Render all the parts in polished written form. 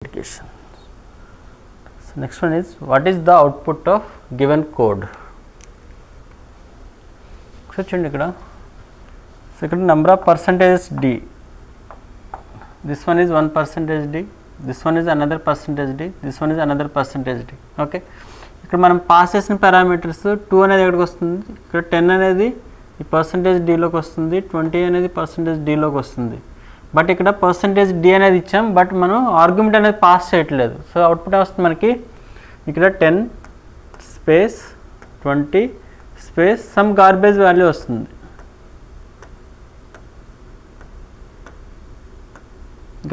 application. So next one is, what is the output of given code? So ikkada number of percentages d, this one is 1% d, this one is another percentage d, this one is another percentage d. Okay, ఇక్కడ మనం pass చేసిన parameters 2 అనేది ఎక్కడికి వస్తుంది, ఇక్కడ 10 అనేది ఈ percentage d లోకి వస్తుంది, 20 అనేది పర్సంటేజ్ d లోకి వస్తుంది. బట్ ఇక్కడ పర్సంటేజ్ d అనేది ఇచ్చాం, బట్ మనం ఆర్గ్యుమెంట్ అనేది పాస్ చేయట్లేదు. సో అవుట్పుట్ వస్తుంది మనకి ఇక్కడ 10 space 20 space some garbage value వస్తుంది.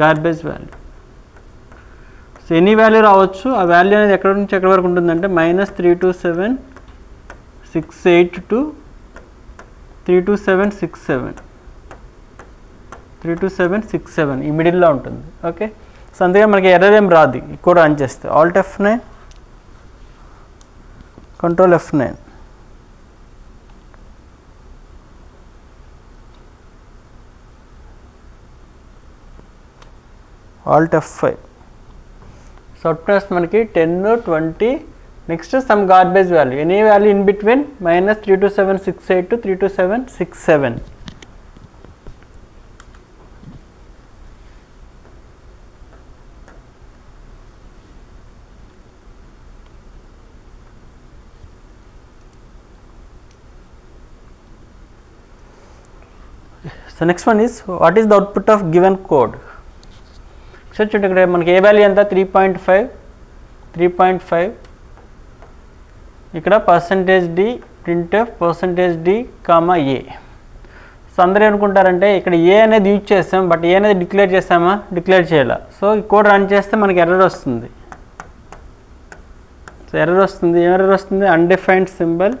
Garbage value, so any value రావచ్చు. ఆ వాల్యూ అనేది ఎక్కడి నుంచి ఎక్కడి వరకు ఉంటుందంటే -32768 to 32767 ఈ మిడిల్లో ఉంటుంది. ఓకే, సో అందుకే మనకి ఎర్రర్ ఏం రాదు ఈ కోడ్ రన్ చేస్తే. Alt F9 control F9, alt F5. So output మనకి 10 20 next some garbage value, any value in between -32768 to 32767. So next one is, what is the output of given code? So చూడండి ఇక్కడ మనకి ఏ value ఎంత 3.5 ఇక్కడ percentage d printf percentage d comma a. So అందరూ ఏమనుకుంటారంటే ఇక్కడ a అనేది use చేస్తాం, బట్ a అనేది డిక్లేర్ చేస్తామా, డిక్లేర్ చేయాల. సో ఈ కోడ్ రన్ చేస్తే మనకి ఎర్రర్ వస్తుంది. సో ఎర్రర్ వస్తుంది, ఏం ఎర్రర్ వస్తుంది, అన్డిఫైన్డ్ సింబల్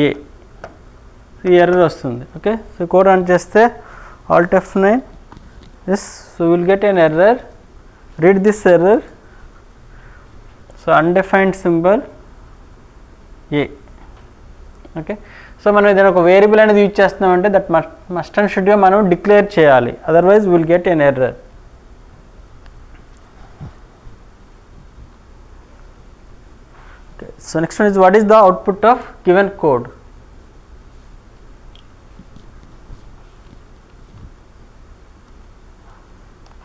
ఏ, ఈ ఎర్రర్ వస్తుంది. ఓకే, సో కోడ్ రన్ చేస్తే Alt F9, yes, so you will get an error. Read this error. So undefined symbol a. Okay, so మనం ఏదైనా ఒక వేరియబుల్ అనేది యూజ్ చేస్తున్నామంటే దట్ మస్ట్ అండ్ షుడ్గా మనం డిక్లేర్ చేయాలి, otherwise will get an error. So next one is, what is the output of given code?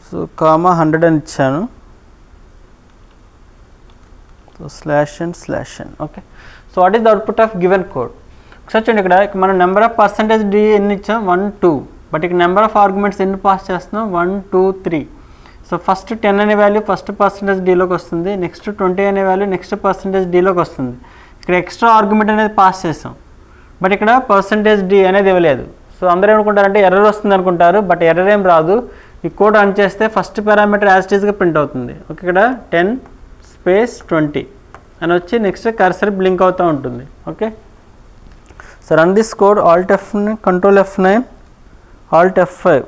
So comma 100 అని ఇచ్చాను, so /n/n. Okay, so what is the output of given code? ఒకసారి చూడండి, ఇక్కడ మనం number of percentage d ఎన్ని ఇచ్చాం 1 2, but ఇక్కడ number of arguments ఎన్ని పాస్ చేస్తున్నాం 1 2 3. సో ఫస్ట్ 10 అనే వాల్యూ ఫస్ట్ పర్సంటేజ్ డీలోకి వస్తుంది, నెక్స్ట్ 20 అనే వాల్యూ నెక్స్ట్ పర్సంటేజ్ డీలోకి వస్తుంది. ఇక్కడ ఎక్స్ట్రా ఆర్గ్యుమెంట్ అనేది పాస్ చేస్తాం, బట్ ఇక్కడ పర్సంటేజ్ d అనేది ఇవ్వలేదు. సో అందరూ ఏమనుకుంటారంటే ఎర్రర్ వస్తుంది అనుకుంటారు, బట్ ఎర్రర్ ఏం రాదు. ఈ కోడ్ రన్ చేస్తే ఫస్ట్ పారామీటర్ యాజ్ ఇట్ ఈస్గా ప్రింట్ అవుతుంది. ఓకే, ఇక్కడ 10 స్పేస్ 20 అని వచ్చి నెక్స్ట్ కర్సర్ బ్లింక్ అవుతూ ఉంటుంది. Okay, so run this code, alt F9 control F9 alt F5.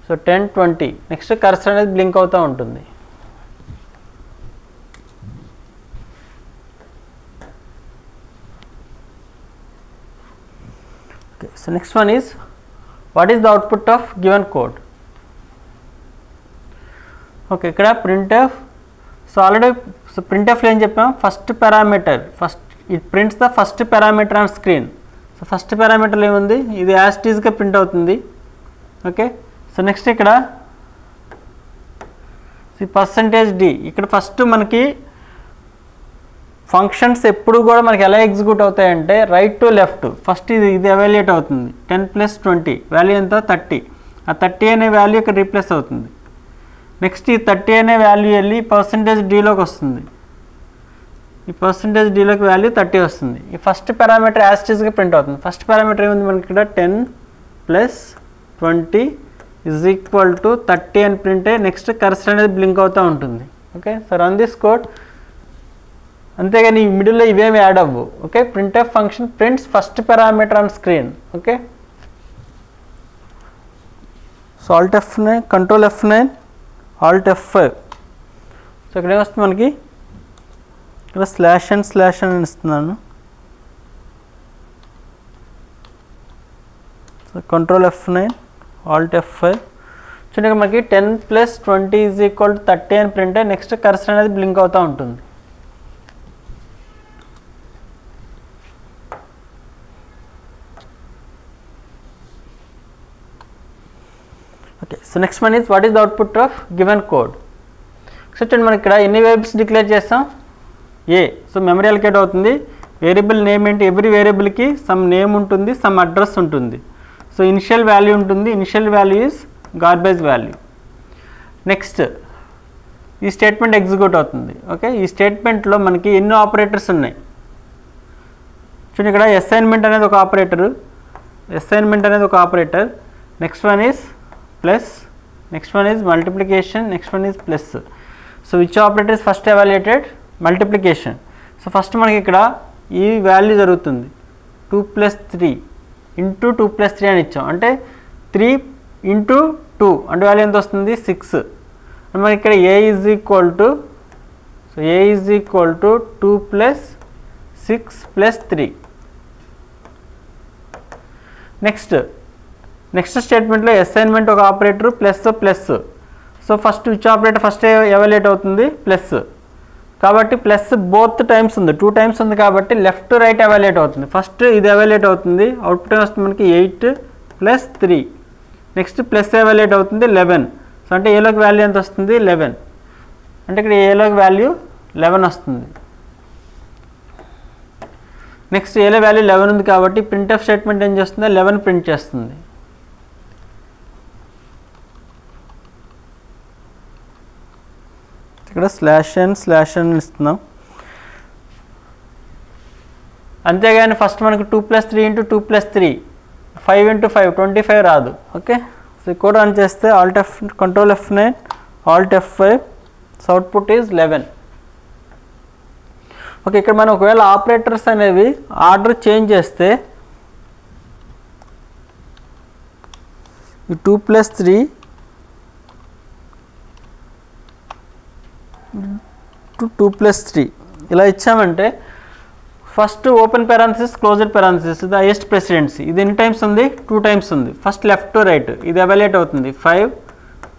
So 10 20 next cursor అనేది బ్లింక్ అవుతూ ఉంటుంది. Okay, so next one is, what is the output of given code? Okay, ఇక్కడ printf. So already printfలో ఏం చెప్పాం, first parameter, it prints the first parameter on screen. So first పారామీటర్లో ఏముంది, ఇది యాజ్ ఇట్ ఈస్గా ప్రింట్ అవుతుంది. ఓకే, సో నెక్స్ట్ ఇక్కడ పర్సంటేజ్ d, ఇక్కడ ఫస్ట్ మనకి ఫంక్షన్స్ ఎప్పుడు కూడా మనకి ఎలా ఎగ్జిక్యూట్ అవుతాయంటే రైట్ టు లెఫ్ట్. ఫస్ట్ ఇది ఎవాల్యుయేట్ అవుతుంది, 10 + 20 వాల్యూ ఎంత 30. ఆ 30 అనే వాల్యూ ఇక్కడ రీప్లేస్ అవుతుంది. నెక్స్ట్ ఈ 30 అనే వాల్యూ వెళ్ళి పర్సంటేజ్ డీలోకి వస్తుంది, ఈ పర్సంటేజ్ డీలోకి వాల్యూ 30 వస్తుంది. ఈ ఫస్ట్ పారామీటర్ యాజ్ ఇట్ ఈస్గా ప్రింట్ అవుతుంది. ఫస్ట్ పారామీటర్ ఏముంది మనకి ఇక్కడ 10 + 20 = 30 అని ప్రింట్ అయ్యి నెక్స్ట్ కర్సర్ అనేది బ్లింక్ అవుతూ ఉంటుంది. Okay, so run this code. అంతేగాని ఈ మిడిల్లో ఇవేమి యాడ్ అవ్వు. Okay, printf function prints first parameter on screen. Okay, so alt F9 control F9 alt F5. So ఇక్కడ ఏమొస్తుంది మనకి, ఇక్కడ /n/n అని ఇస్తున్నాను. So control F9 alt F5 చూడండి మనకి 10 + 20 = 30 అని ప్రింట్ అయ్యి నెక్స్ట్ కర్సర్ అనేది బ్లింక్ అవుతూ ఉంటుంది. Okay, so next one is what is the output of given code. So చూడండి మనకి ఇక్కడ ఎన్ని వేరియబుల్స్ డిక్లేర్ చేస్తాం, ఏ. సో మెమరీ అలొకేట్ అవుతుంది. వేరియబుల్ నేమ్ ఏంటి, ఎవ్రీ వేరియబుల్కి సమ్ నేమ్ ఉంటుంది, సమ్ అడ్రస్ ఉంటుంది. సో ఇనిషియల్ వాల్యూ ఉంటుంది, initial value is garbage value. Next ఈ స్టేట్మెంట్ ఎగ్జిక్యూట్ అవుతుంది. ఓకే, ఈ స్టేట్మెంట్లో మనకి ఎన్నో ఆపరేటర్స్ ఉన్నాయి. చూడండి ఇక్కడ అసైన్మెంట్ అనేది ఒక ఆపరేటర్, అసైన్మెంట్ అనేది ఒక operator. Next one is plus, next one is multiplication, next one is plus. So which operator is first evaluated, multiplication. So first మనకి ఇక్కడ ఈ వాల్యూ జరుగుతుంది 2 + 3 × 2 + 3 అని ఇచ్చాం. అంటే 3 × 2 అంటే వాల్యూ ఎంత వస్తుంది, 6. అండ్ మనకి ఇక్కడ a is equal to, so a is equal to 2 + 6 + 3. Next స్టేట్మెంట్లో అసైన్మెంట్ ఒక operator plus plus. So first which operator first evaluate అవుతుంది, ప్లస్. కాబట్టి ప్లస్ బోత్ టైమ్స్ ఉంది, 2 టైమ్స్ ఉంది కాబట్టి లెఫ్ట్ టు రైట్ ఎవాల్యుయేట్ అవుతుంది. ఫస్ట్ ఇది ఎవాల్యుయేట్ అవుతుంది, అవుట్పుట్ వస్తుంది మనకి 8 + 3. నెక్స్ట్ ప్లస్ ఎవాల్యుయేట్ అవుతుంది 11. సో అంటే ఏలోకి వాల్యూ ఎంత వస్తుంది, 11. అంటే ఇక్కడ ఏలోకి వాల్యూ 11 వస్తుంది. నెక్స్ట్ ఏలో వాల్యూ 11 ఉంది కాబట్టి ప్రింట్ఎఫ్ స్టేట్మెంట్ ఏం చేస్తుంది, 11 ప్రింట్ చేస్తుంది. ఇక్కడ /n ఇస్తున్నాం. అంతేగాని ఫస్ట్ మనకు 2 + 3 × 2 + 3 5 × 5 25 రాదు. ఓకే, సో ఈ కోడ్ రన్ చేస్తే control F9 alt F5. So output is 11. Okay, ఇక్కడ మనం ఒకవేళ ఆపరేటర్స్ అనేవి ఆర్డర్ చేంజ్ చేస్తే ఈ 2 + 3 టు 2 + 3 ఇలా ఇచ్చామంటే ఫస్ట్ ఓపెన్ పారాన్సిస్, క్లోజ్డ్ పారాన్సిస్, ఇది హైయెస్ట్ ప్రెసిడెన్సీ. ఇది ఎన్ని టైమ్స్ ఉంది, 2 టైమ్స్ ఉంది. ఫస్ట్ లెఫ్ట్ టు రైట్ ఇది ఎవాల్యుయేట్ అవుతుంది 5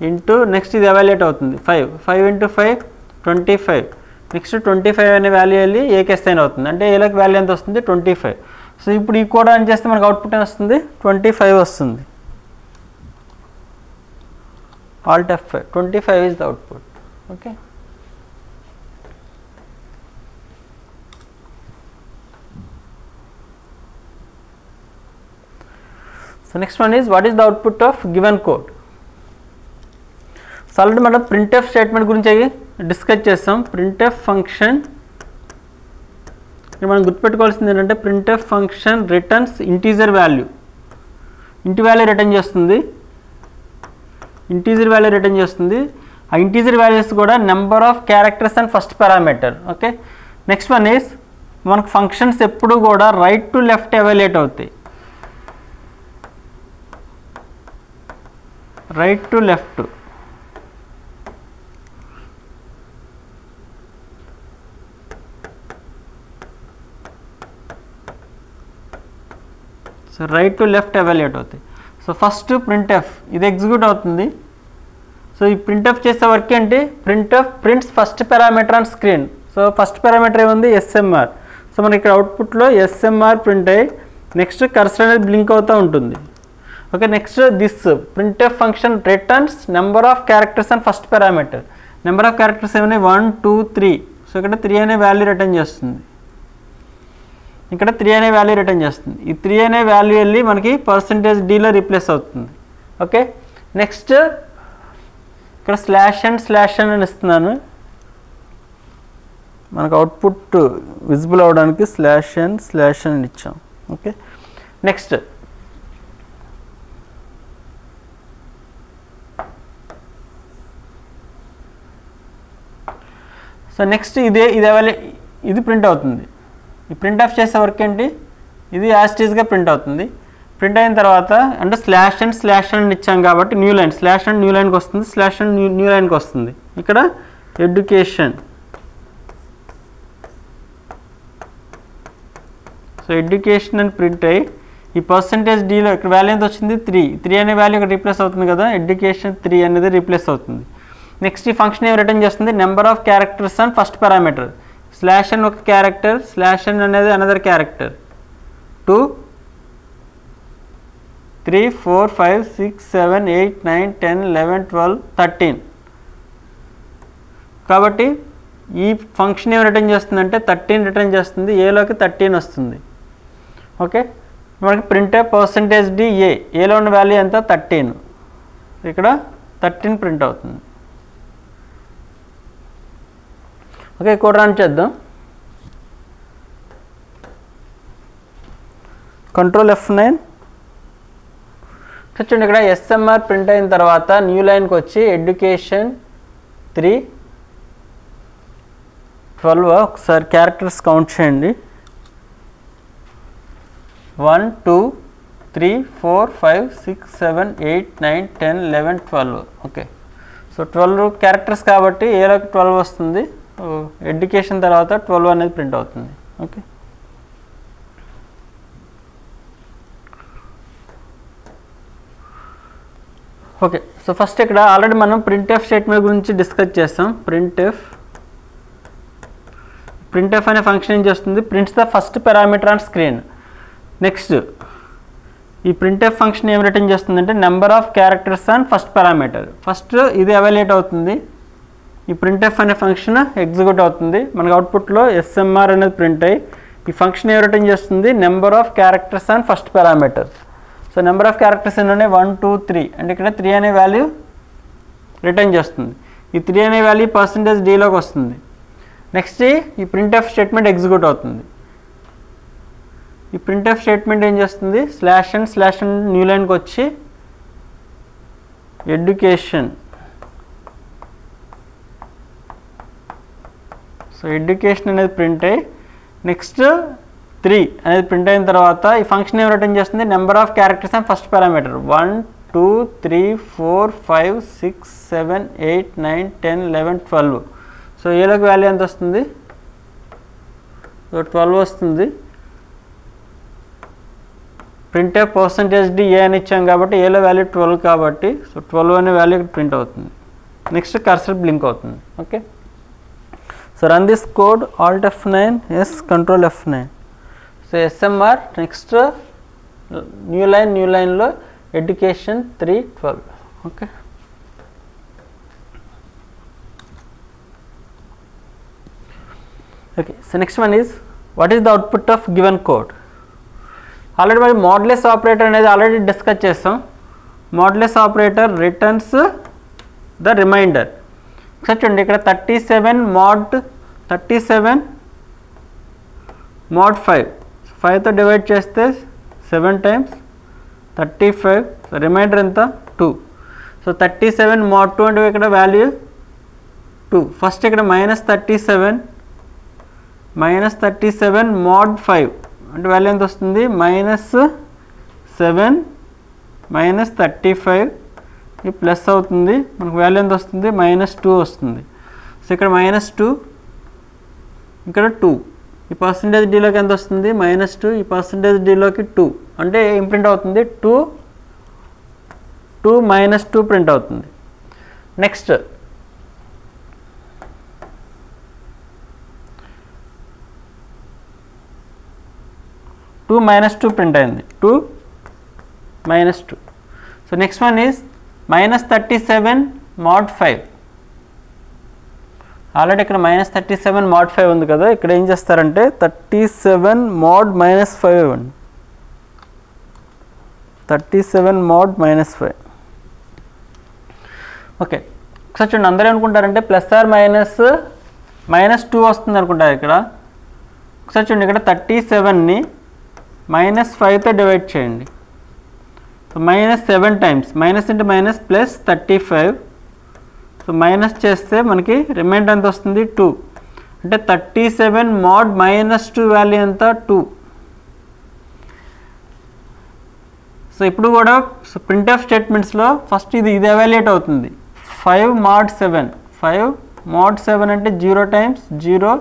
ఇంటూ, నెక్స్ట్ ఇది ఎవాల్యుయేట్ అవుతుంది 5 × 5 25. నెక్స్ట్ 25 అనే వాల్యూ వెళ్ళి ఏకి అసైన్ అవుతుంది. అంటే ఏలోకి వాల్యూ ఎంత వస్తుంది, 25. సో ఇప్పుడు ఈ కోడ్ రన్ చేస్తే మనకు అవుట్పుట్ ఎంత వస్తుంది, 25 వస్తుంది. Alt F5, 25 is the output. Okay, so next one is what is the output of given code. So already మనం ప్రింట్ఎఫ్ స్టేట్మెంట్ గురించి డిస్కస్ చేస్తాం. ప్రింట్ఎఫ్ ఫంక్షన్ మనం గుర్తుపెట్టుకోవాల్సింది ఏంటంటే printf function returns integer value, ఇంటి వాల్యూ రిటర్న్ చేస్తుంది, integer value return చేస్తుంది. ఆ ఇంటీజర్ వాల్యూస్ కూడా number of characters and first parameter. Okay, next one is మనకు ఫంక్షన్స్ ఎప్పుడు కూడా రైట్ టు లెఫ్ట్ ఎవాల్యుయేట్ అవుతాయి, right to left. So right to left evaluate అవుతాయి. సో ఫస్ట్ ప్రింట్ఎఫ్ ఇది execute అవుతుంది. సో ఈ ప్రింట్ఎఫ్ చేసే వర్క్ ఏంటి, printf prints first parameter on screen. So first parameter ఏముంది, SMR. సో మనకి ఇక్కడ అవుట్పుట్లో SMR ప్రింట్ అయ్యి నెక్స్ట్ కర్సర్ అనేది బ్లింక్ అవుతూ ఉంటుంది. Okay, next this printf function returns number of characters and first parameter. Number of characters ఏమైనా 1 2 3. So ఇక్కడ 3 అనే వాల్యూ రిటర్న్ చేస్తుంది, ఇక్కడ 3 అనే వాల్యూ రిటర్న్ చేస్తుంది. ఈ 3 అనే వాల్యూ వెళ్ళి మనకి %d రీప్లేస్ అవుతుంది. ఓకే, నెక్స్ట్ ఇక్కడ /n అని ఇస్తున్నాను, మనకు అవుట్పుట్ విజిబుల్ అవడానికి /n అని ఇచ్చాం. ఓకే, నెక్స్ట్ సో నెక్స్ట్ ఇది ప్రింట్ అవుతుంది. ఈ ప్రింట్ ఆఫ్ చేసే వర్క్ ఏంటి, ఇది యాస్టీస్గా ప్రింట్ అవుతుంది. ప్రింట్ అయిన తర్వాత అంటే /n ఇచ్చాం కాబట్టి న్యూ లైన్, /n న్యూ లైన్కి వస్తుంది, /n న్యూ లైన్కి వస్తుంది. ఇక్కడ ఎడ్యుకేషన్, సో ఎడ్యుకేషన్ అని ప్రింట్ అయ్యి ఈ పర్సంటేజ్ డీలో ఇక్కడ వాల్యూ ఎంత వచ్చింది 3 అనే వాల్యూ ఇక్కడ రీప్లేస్ అవుతుంది కదా, ఎడ్యుకేషన్ 3 అనేది రీప్లేస్ అవుతుంది. నెక్స్ట్ ఈ ఫంక్షన్ ఏం రిటర్న్ చేస్తుంది, number of characters and first parameter. Slash n ఒక క్యారెక్టర్, స్లాష్ n అనేది అనదర్ క్యారెక్టర్. 2 3 4 5 6 7 8 9 10 11 12 13. కాబట్టి ఈ ఫంక్షన్ ఏం రిటర్న్ చేస్తుందంటే 13 రిటర్న్ చేస్తుంది, ఏలోకి 13 వస్తుంది. ఓకే, మనకి ప్రింట్ పర్సంటేజ్ డి ఏలో ఉన్న వాల్యూ ఎంత 13, ఇక్కడ 13 ప్రింట్ అవుతుంది. ఓకే, కోడ్ రన్ చేద్దాం. Control F9. చూడండి ఇక్కడ SMR ప్రింట్ అయిన తర్వాత న్యూ లైన్కి వచ్చి ఎడ్యుకేషన్ 3 12. ఒకసారి క్యారెక్టర్స్ కౌంట్ చేయండి. 1 2 3 4 5 6 7 8 9 10 11 12. ఓకే, సో 12 క్యారెక్టర్స్ కాబట్టి ఏలోకి 12 వస్తుంది. ఎడ్యుకేషన్ తర్వాత 12 అనేది ప్రింట్ అవుతుంది. ఓకే, ఓకే, సో ఫస్ట్ ఇక్కడ ఆల్రెడీ మనం ప్రింట్ఎఫ్ స్టేట్మెంట్ గురించి డిస్కస్ చేస్తాం. ప్రింట్ఎఫ్ అనే ఫంక్షన్ ఏం చేస్తుంది, prints the first parameter on screen. Next ఈ ప్రింట్ఎఫ్ ఫంక్షన్ ఏం రిటర్న్ చేస్తుందంటే number of characters and first parameter. First ఇది ఎవాల్యుయేట్ అవుతుంది, ఈ ప్రింట్ఎఫ్ అనే ఫంక్షన్ ఎగ్జిక్యూట్ అవుతుంది. మనకు అవుట్పుట్లో SMR అనేది ప్రింట్ అయ్యి ఈ ఫంక్షన్ ఏం రిటర్న్ చేస్తుంది, number of characters and first parameter. So number of characters ఏంటంటే 1 2 3, అంటే ఇక్కడ 3 అనే వాల్యూ రిటర్న్ చేస్తుంది. ఈ 3 అనే వాల్యూ పర్సంటేజ్ డీలోకి వస్తుంది. నెక్స్ట్ ఈ ప్రింట్ఎఫ్ స్టేట్మెంట్ ఎగ్జిక్యూట్ అవుతుంది. ఈ ప్రింట్ఎఫ్ స్టేట్మెంట్ ఏం చేస్తుంది, స్లాష్ n న్యూ లైన్కి వచ్చి ఎడ్యుకేషన్. సో ఎడ్యుకేషన్ అనేది ప్రింట్ అయ్యి నెక్స్ట్ 3 అనేది ప్రింట్ అయిన తర్వాత ఈ ఫంక్షన్ ఏం రిటర్న్ చేస్తుంది, number of characters and first parameter. 1 2 3 4 5 6 7 8 9 10 11 12. So ఏలోకి value ఎంత వస్తుంది, సో 12 వస్తుంది. ప్రింట్ పర్సంటేజ్ డి అని ఇచ్చాం కాబట్టి ఏలో వాల్యూ 12 కాబట్టి సో 12 అనే వాల్యూ ప్రింట్ అవుతుంది. నెక్స్ట్ కర్సర్ బ్లింక్ అవుతుంది. Okay, so run this code Alt F9, control F9. So SMR next new లైన్లో education 3 12. Okay, okay, so next one is what is the output of given code. Already మరి modulus operator అనేది already discuss చేస్తాం. Modulus operator returns the remainder. చూడండి ఇక్కడ 37 mod 5, 5తో divide చేస్తే 7 times 35, so remainder ఎంత 2. So 37 mod 2 అంటే ఇక్కడ value 2. First ఇక్కడ -37 mod 5 అంటే వాల్యూ ఎంత వస్తుంది, -7 -35 ఇది ప్లస్ అవుతుంది, మనకు వాల్యూ ఎంత వస్తుంది, -2 వస్తుంది. సో ఇక్కడ -2, ఇక్కడ 2. ఈ పర్సంటేజ్ డీలోకి ఎంత వస్తుంది, -2, ఈ పర్సంటేజ్ డీలోకి 2 అంటే ఏం ప్రింట్ అవుతుంది, 2 -2 ప్రింట్ అవుతుంది. నెక్స్ట్ 2 -2 ప్రింట్ అయింది, 2 -2. So next one is -37 mod 5. Already ఇక్కడ -37 mod 5 ఉంది కదా, ఇక్కడ ఏం చేస్తారంటే 37 mod -5 ఇవ్వండి. 37 mod -5. ఓకే, ఒకసారి చూడండి అందరూ ఏమనుకుంటారంటే ప్లస్ ఆర్ -2 వస్తుంది అనుకుంటారు. ఇక్కడ ఒకసారి చూడండి ఇక్కడ 37ని -5తో డివైడ్ చేయండి. So -7 times, minus into minus plus 35. So minus చేస్తే మనకి రిమైండర్ ఎంత వస్తుంది, 2. అంటే 37 mod -2 వాల్యూ ఎంత, 2. సో ఇప్పుడు కూడా ప్రింట్ఎఫ్ స్టేట్మెంట్స్లో ఫస్ట్ ఇది ఎవాల్యుయేట్ అవుతుంది. 5 mod 7 అంటే 0 times 0,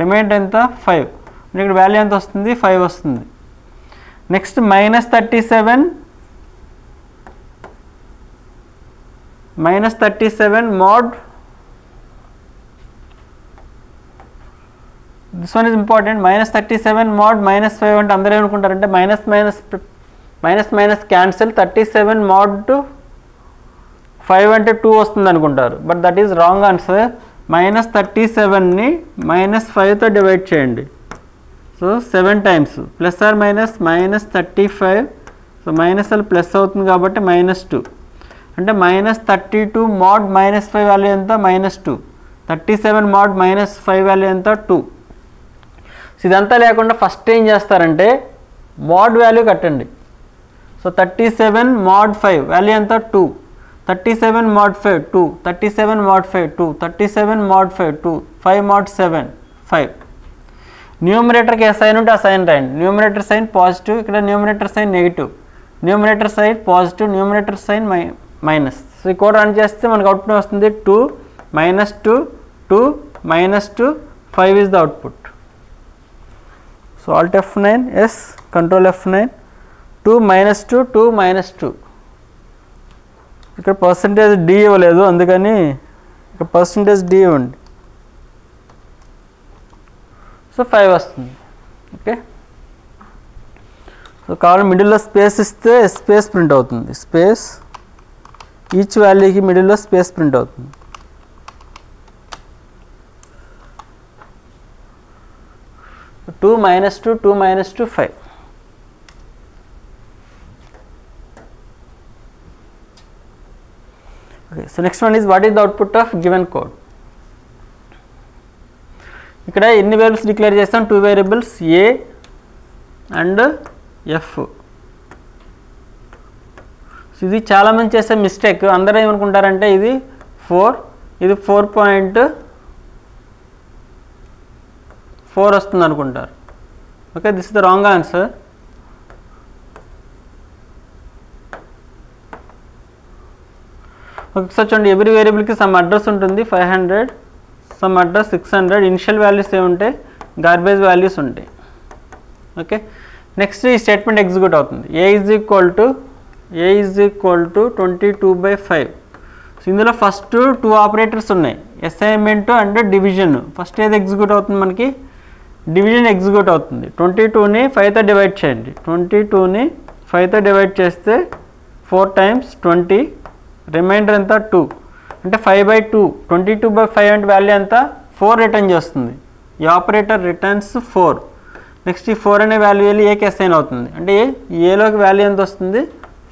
రిమైండర్ ఎంత 5. ఇక్కడ వాల్యూ ఎంత వస్తుంది, 5 వస్తుంది. Next -37 mod, this one is important, -37 mod -5 అంటే అందరూ ఏమనుకుంటారంటే మైనస్ క్యాన్సిల్, 37 mod 5 అంటే 2 వస్తుంది అనుకుంటారు. But that is wrong answer. -37ని -5తో డివైడ్ చేయండి. So 7 times plus or minus -35. So minus అది ప్లస్ అవుతుంది కాబట్టి -2 అంటే -32 mod -5 వాల్యూ ఎంత -2, 37 mod -5 వాల్యూ ఎంత 2. సో ఇదంతా లేకుండా ఫస్ట్ ఏం చేస్తారంటే మోడ్ వాల్యూ కట్టండి. సో 37 mod 5 వాల్యూ ఎంత 2, 37 mod 5 2, 37 mod 5 2, 37 mod 5 2, 5 mod 7 5. న్యూమరేటర్కి ఏ సైన్ ఉంటే ఆ సైన్ రాయండి. న్యూమరేటర్ సైన్ పాజిటివ్, ఇక్కడ numerator sign negative, numerator sign positive, numerator sign minus. So ఈ కోడ్ రన్ చేస్తే మనకు అవుట్పుట్ వస్తుంది 2 -2 2 -2 5 is the output. So Alt F9, yes, Control F9, 2 -2 2 -2. ఇక్కడ పర్సంటేజ్ డి ఇవ్వలేదు, అందుకని ఇక్కడ పర్సంటేజ్ డి ఇవ్వండి. సో 5 వస్తుంది. ఓకే, సో కావాలి మిడిల్లో స్పేస్ ఇస్తే స్పేస్ ప్రింట్ అవుతుంది. స్పేస్ ఈచ్ వాల్యూకి మిడిల్లో స్పేస్ ప్రింట్ అవుతుంది. -2 2 -2 5. Okay, so next one is what is the output of given code. ఇక్కడ ఎన్ని వేరియబుల్స్ డిక్లేర్ చేస్తాం? 2 variables a and f. So ఇది చాలామంది చేసే మిస్టేక్. అందరూ ఏమనుకుంటారంటే ఇది 4, ఇది 4.4 వస్తుంది అనుకుంటారు. Okay, this is the wrong answer. ఒకసారి చూడండి, ఎవ్రీ వేరియబుల్కి సమ్ అడ్రస్ ఉంటుంది 500, సమ్ అడ్రస్ 600. ఇనిషియల్ వాల్యూస్ ఏముంటాయి? గార్బేజ్ వాల్యూస్ ఉంటాయి. ఓకే, నెక్స్ట్ ఈ స్టేట్మెంట్ ఎగ్జిక్యూట్ అవుతుంది. a is equal to 22/5. So ఇందులో ఫస్ట్ 2 ఆపరేటర్స్ ఉన్నాయి, అసైన్మెంట్ అండ్ డివిజన్. ఫస్ట్ ఏది ఎగ్జిక్యూట్ అవుతుంది? మనకి డివిజన్ ఎగ్జిక్యూట్ అవుతుంది. 22ని 5తో డివైడ్ చేయండి. 22ని 5తో డివైడ్ చేస్తే 4 times 20, రిమైండర్ ఎంత 2 అంటే 5/2. 22/5 అంటే వాల్యూ ఎంత 4 రిటర్న్ చేస్తుంది. ఈ ఆపరేటర్ రిటర్న్స్ 4. నెక్స్ట్ ఈ 4 అనే వాల్యూ వెళ్ళి ఏకి అసైన్ అవుతుంది. అంటే ఏలోకి వాల్యూ ఎంత వస్తుంది?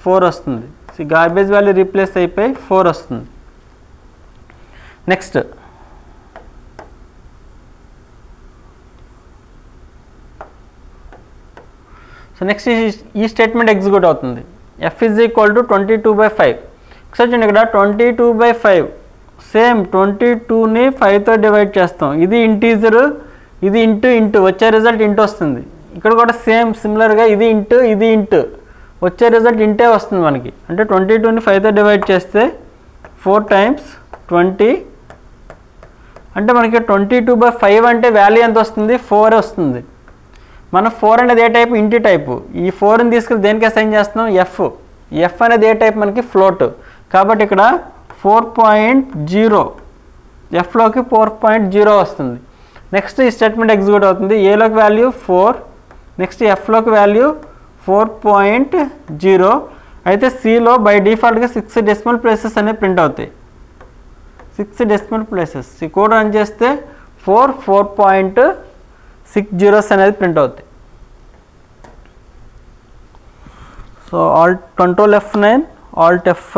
4 వస్తుంది. సో గార్బేజ్ వాల్యూ రీప్లేస్ అయిపోయి 4 వస్తుంది. నెక్స్ట్ సో నెక్స్ట్ ఈ స్టేట్మెంట్ ఎగ్జిక్యూట్ అవుతుంది. f is equal to 22/5. ఒకసారి చూడండి, ఇక్కడ 22/5 సేమ్ 22ని 5తో డివైడ్ చేస్తాం. ఇది ఇంటీజర్, ఇది ఇంటూ వచ్చే రిజల్ట్ ఇంటూ వస్తుంది. ఇక్కడ కూడా సేమ్ సిమిలర్గా ఇది ఇంటూ వచ్చే రిజల్ట్ ఇంటే వస్తుంది మనకి. అంటే 22ని 5తో డివైడ్ చేస్తే 4 times 20 అంటే మనకి 22/5 అంటే వాల్యూ ఎంత వస్తుంది? 4 వస్తుంది. మనం 4 అనేది ఏ టైపు? ఇంటి టైపు. ఈ 4ని తీసుకెళ్ళి దేనికి అసైన్ చేస్తున్నాం? ఎఫ్ అనేది ఏ టైప్? మనకి ఫ్లోట్. కాబట్టి ఇక్కడ 4.0 ఎఫ్లోకి 4.0 వస్తుంది. నెక్స్ట్ ఈ స్టేట్మెంట్ ఎగ్జిక్యూట్ అవుతుంది. ఏలోకి వాల్యూ 4, నెక్స్ట్ ఎఫ్లోకి వాల్యూ 4.0. అయితే సిలో బై డిఫాల్ట్గా 6 డెసిమల్ ప్లేసెస్ అనేవి ప్రింట్ అవుతాయి. 6 డెసిమల్ ప్లేసెస్. ఈ కోడ్ రన్ చేస్తే 4.60 అనేది ప్రింట్ అవుతాయి. So control F9, Alt F5.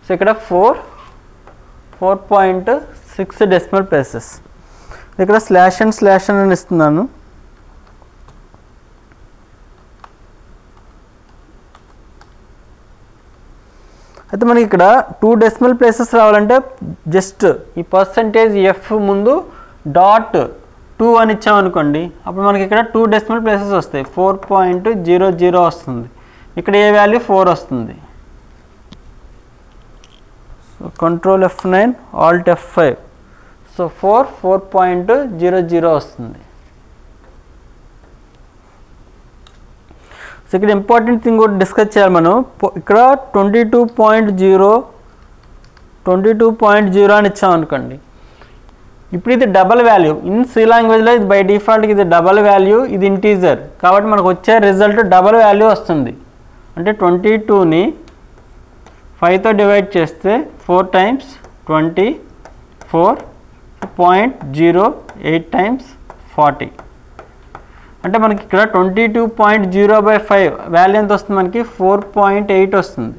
So ఇక్కడ 4.6 డెసిమల్ ప్లేసెస్. ఇక్కడ స్లాష్ అని ఇస్తున్నాను. అయితే మనకి ఇక్కడ 2 డెసిమల్ ప్లేసెస్ రావాలంటే జస్ట్ ఈ పర్సంటేజ్ ఎఫ్ ముందు .2 అని ఇచ్చామనుకోండి, అప్పుడు మనకి ఇక్కడ 2 డెసిమల్ ప్లేసెస్ వస్తాయి. 4.00 వస్తుంది. ఇక్కడ ఏ వాల్యూ 4 వస్తుంది. So control F9, Alt F5. So 4.00 వస్తుంది. సో ఇక్కడ ఇంపార్టెంట్ థింగ్ కూడా డిస్కస్ చేయాలి మనం. ఇక్కడ 22.0 అని ఇచ్చాం అనుకోండి. ఇప్పుడు ఇది డబల్ వాల్యూ. ఇన్ సి లాంగ్వేజ్లో ఇది బై డిఫాల్ట్గా ఇది డబల్ వాల్యూ, ఇది ఇంటీజర్ కాబట్టి మనకు వచ్చే రిజల్ట్ డబల్ వాల్యూ వస్తుంది. అంటే 22ని 5తో డివైడ్ చేస్తే 4 times 20 4.08 times 40 అంటే మనకి ఇక్కడ 22.0/5 వాల్యూ ఎంత వస్తుంది మనకి 4.8 వస్తుంది.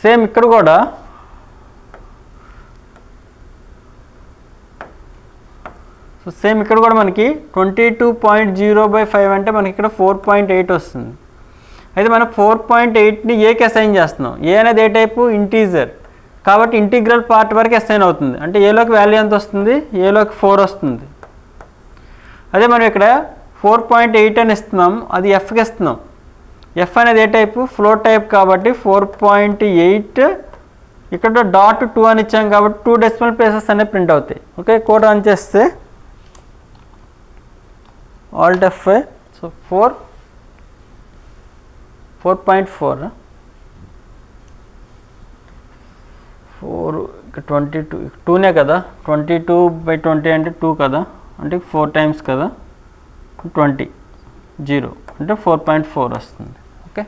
సేమ్ ఇక్కడ కూడా మనకి 22.0/5 అంటే మనకి ఇక్కడ 4.8 వస్తుంది. అయితే మనం 4.8ని ఏకి అసైన్ చేస్తున్నాం. ఏ అనేది ఏ టైపు ఇంటీజర్ కాబట్టి ఇంటిగ్రల్ పార్ట్ వరకు అసైన్ అవుతుంది. అంటే ఏలోకి వాల్యూ ఎంత వస్తుంది, ఏలోకి 4 వస్తుంది. అదే మనం ఇక్కడ 4.8 అని ఇస్తున్నాం, అది ఎఫ్కి ఇస్తున్నాం. ఎఫ్ అనేది ఏ టైపు ఫ్లోట్ టైప్ కాబట్టి 4.8 ఇక్కడ .2 అని ఇచ్చాం కాబట్టి 2 డెసిమల్ ప్లేసెస్ అనేవి ప్రింట్ అవుతాయి. ఓకే, కోడ్ రన్ చేస్తే Alt F5 సో 4.4 22 2నే కదా 22/20 అంటే 2 కదా అంటే 4 times కదా 20 0 అంటే 4.4 వస్తుంది. Okay,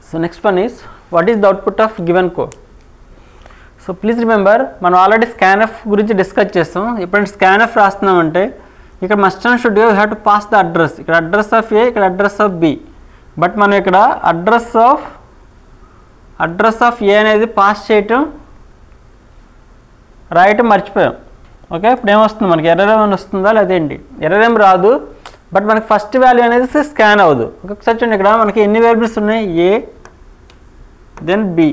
so next one is what is the output of given code. So please remember మనం ఆల్రెడీ స్కాన్ఎఫ్ గురించి డిస్కస్ చేస్తాం. ఇప్పుడు స్కాన్ఎఫ్ రాస్తున్నామంటే ఇక్కడ must and should you have to pass the address. ఇక్కడ అడ్రస్ ఆఫ్ ఏ, ఇక్కడ అడ్రస్ ఆఫ్ బి. బట్ మనం ఇక్కడ address of ఏ అనేది పాస్ చేయటం రాయటం మర్చిపోయాం. ఓకే, ఇప్పుడు ఏమొస్తుంది మనకి ఎర్రర్ ఏమైనా వస్తుందా లేదేంటి? ఎర్రర్ ఏం రాదు, బట్ మనకి ఫస్ట్ వాల్యూ అనేది స్కాన్ అవ్వదు. ఒకసారి చూడండి ఇక్కడ మనకి ఎన్ని వేరియబుల్స్ ఉన్నాయి, ఏ దెన్ బి.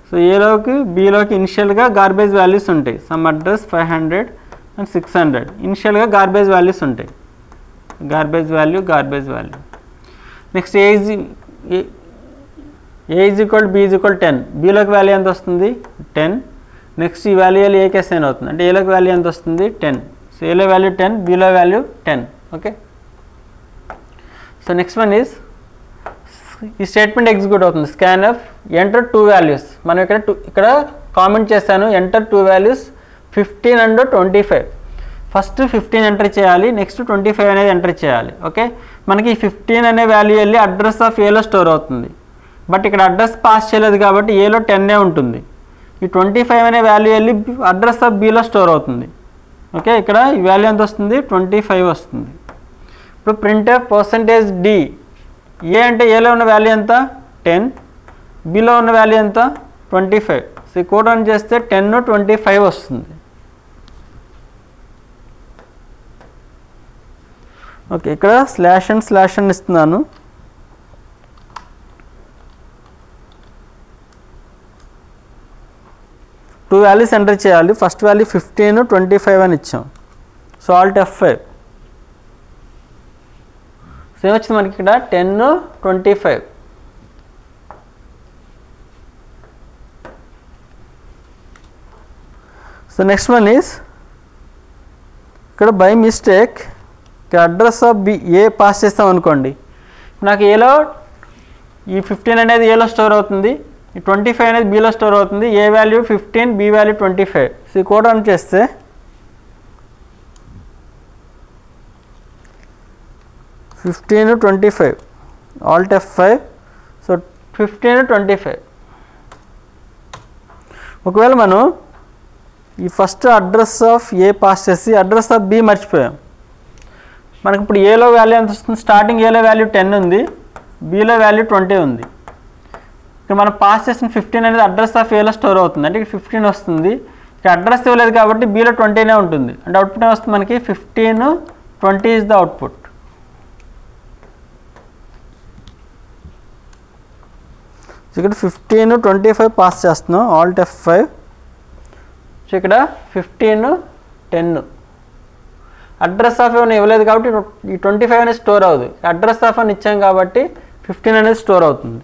సో ఏలోకి బిలోకి ఇనిషియల్గా గార్బేజ్ వాల్యూస్ ఉంటాయి. సమ్ అడ్రస్ 500 అండ్ 600 ఇనిషియల్గా గార్బేజ్ వాల్యూస్ ఉంటాయి. Garbage value. Next a is equal b is equal 10. బిలోకి వాల్యూ ఎంత వస్తుంది 10. నెక్స్ట్ ఈ వాల్యూ ఏకి అసైన్ అవుతుంది అంటే ఏలోకి వాల్యూ ఎంత వస్తుంది 10. సో ఏలో value 10, below value 10. Okay, so next one is ఈ స్టేట్మెంట్ ఎగ్జిక్యూట్ అవుతుంది. Scanf enter 2 values. మనం ఇక్కడ కామెంట్ చేశాను enter 2 values 15 and 25. First 15 enter చేయాలి, నెక్స్ట్ 25 అనేది ఎంటర్ చేయాలి. ఓకే, మనకి 15 అనే వాల్యూ వెళ్ళి అడ్రస్ ఆఫ్ ఏలో స్టోర్ అవుతుంది. బట్ ఇక్కడ అడ్రస్ పాస్ చేయలేదు కాబట్టి ఏలో 10 ఉంటుంది. ఈ 25 అనే వాల్యూ వెళ్ళి అడ్రస్ ఆఫ్ బిలో స్టోర్ అవుతుంది. ఓకే, ఇక్కడ ఈ వాల్యూ ఎంత వస్తుంది 25 వస్తుంది. ఇప్పుడు ప్రింట్ఎఫ్ %d. ఏ అంటే ఏలో ఉన్న వాల్యూ ఎంత 10, బిలో ఉన్న వాల్యూ ఎంత 25. సో ఈ కోడ్ రన్ చేస్తే 10, 25 వస్తుంది. ఓకే, ఇక్కడ /n ఇస్తున్నాను. టూ వాల్యూస్ ఎంటర్ చేయాలి. ఫస్ట్ వాల్యూ 15, 25 అని ఇచ్చాం. So Alt F5. సో ఏమొచ్చింది మనకి ఇక్కడ 10, 25. సో నెక్స్ట్ వన్ ఈజ్ ఇక్కడ బై మిస్టేక్ ఇక్కడ address of B A pass చేస్తాం అనుకోండి. నాకు ఏలో ఈ 15 అనేది ఏలో స్టోర్ అవుతుంది, ఈ 25 అనేది బిలో స్టోర్ అవుతుంది. ఏ వాల్యూ 15, బి వాల్యూ 25. సో ఈ కోడ్ రన్ చేస్తే (15, 25) Alt F5. సో 15, 25. ఒకవేళ మనం ఈ first address of A pass చేసి అడ్రస్ ఆఫ్ బి మర్చిపోయాం. మనకి ఇప్పుడు ఏలో వాల్యూ ఎంత వస్తుంది, స్టార్టింగ్ ఏలో వాల్యూ 10 ఉంది, బిలో వాల్యూ 20 ఉంది. ఇక్కడ మనం పాస్ చేసిన 15 అనేది అడ్రస్ ఆఫ్ ఏలో స్టోర్ అవుతుంది అంటే ఇక్కడ 15 వస్తుంది. ఇక్కడ అడ్రస్ ఇవ్వలేదు కాబట్టి బిలో 20నే ఉంటుంది. అంటే అవుట్పుట్ వస్తుంది మనకి 15, 20 ఈజ్ ద అవుట్పుట్. ఇక్కడ 15, 25 పాస్ చేస్తున్నాం. Alt F5. సో ఇక్కడ 15, 10. అడ్రస్ ఆఫ్ ఏమైనా ఇవ్వలేదు కాబట్టి ఈ 25 అనేది స్టోర్ అవ్వదు. అడ్రస్ ఆఫ్ అని ఇచ్చాం కాబట్టి 15 అనేది స్టోర్ అవుతుంది.